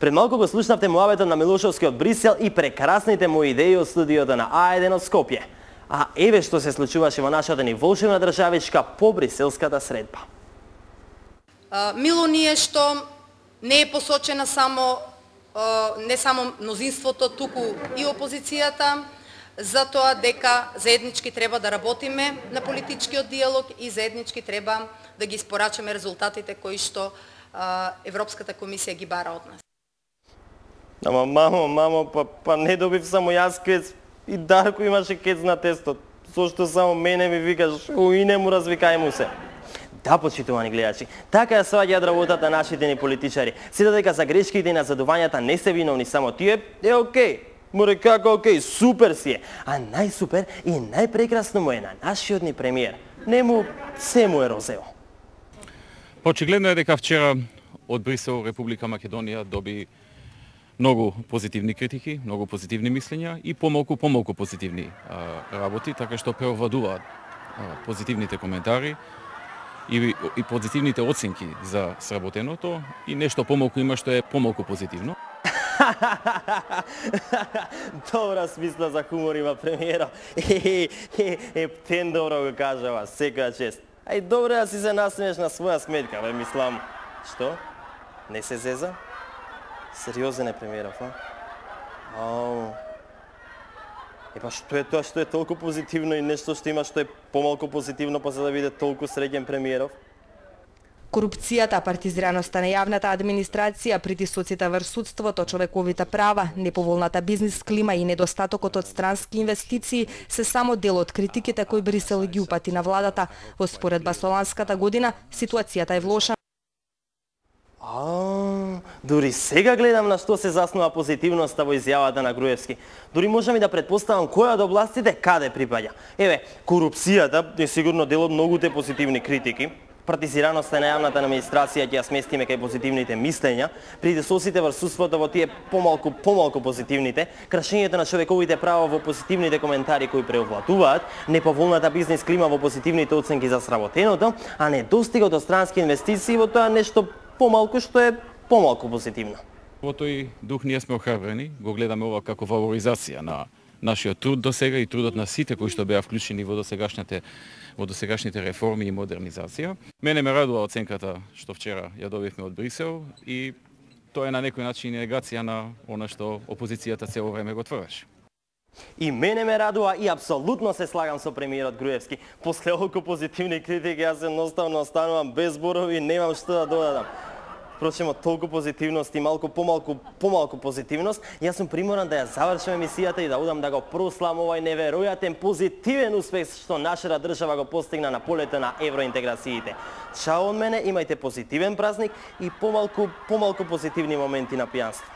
Пред малку го слушнавте муабетот на Милошовски од Брисел и прекрасните му идеи од студиото на А1 од Скопје. А еве што се случуваше во нашата ни волшебна државичка по бриселската средба. Мило ни е што не е посочена не само мнозинството, туку и опозицијата, за тоа дека заеднички треба да работиме на политичкиот диалог и заеднички треба да ги испорачаме резултатите кои што Европската комисија ги бара од нас. Ама мамо, па не добив само јас кец, и Дарко имаше кец на тестот. Зошто само мене ми викаш, и не му развикај му се. Да, почитувани гледачи, така ја сваѓаат работата нашите ни политичари. Се додека за грешките и назадувањата не се виновни само тие, е окей. Море како окей, супер си е. А најсупер и најпрекрасно му е на нашиот ни премиер. Нему се му е розево. Очигледно е дека вчера од Брисел Република Македонија доби многу позитивни критики, многу позитивни мислења и помалку позитивни работи, така што преовладуваат позитивните коментари и позитивните оценки за сработеното и нешто помалку има што е помалку позитивно. Добра смисла за хумор има премиера. Тен добро го кажава, секоја чест. Ај добро да си се насмееш на своја сметка, бе, мислам. Што? Не се зеза? Сериозен е премиеров, а? Епа што е тоа што е толку позитивно и нешто што има што е помалку позитивно па за да биде толку среќен премиеров? Корупцијата, партизираноста на јавната администрација, притисоците врз судството, човековите права, неповолната бизнис клима и недостатокот од странски инвестиции се само дел од критиките кои Брисел ги упати на владата. Во споредба со ланската година, ситуацијата е влоша. Дури сега гледам на што се заснува позитивноста во изјавата на Груевски. Дури можам и да претпоставам која од областите каде припаѓа. Еве, корупцијата е сигурно дел од многуте позитивни критики. Партизираноста на јавната администрација ќе ја сместиме кај позитивните мислења, притисоците врз судството во тие помалку позитивните, кршењето на човековите права во позитивните коментари кои преовладуваат, неповолната бизнис клима во позитивните оценки за сработеното, а недостигот од странски инвестиции во тоа нешто помалку што е помалку позитивно. Во тој дух ние сме охрабрени, го гледаме ова како валоризација на нашиот труд до сега и трудот на сите кои што беа вклучени во досегашните реформи и модернизација. Мене ме радува оценката што вчера ја добивме од Брисел и тоа е на некој начин негација на она што опозицијата цело време го тврдеше. И мене ме радува и апсолутно се слагам со премиерот Груевски. После оволку позитивни критики јас едноставно останувам без зборови и немам што да додадам. Впрочем, од толку позитивност и малку помалку позитивност, јас сум приморан да ја завршам емисијата и да одам да го прославам овај неверојатен позитивен успех што нашата држава го постигна на полето на евроинтеграциите. Чао од мене, имајте позитивен празник и помалку позитивни моменти на пијанство.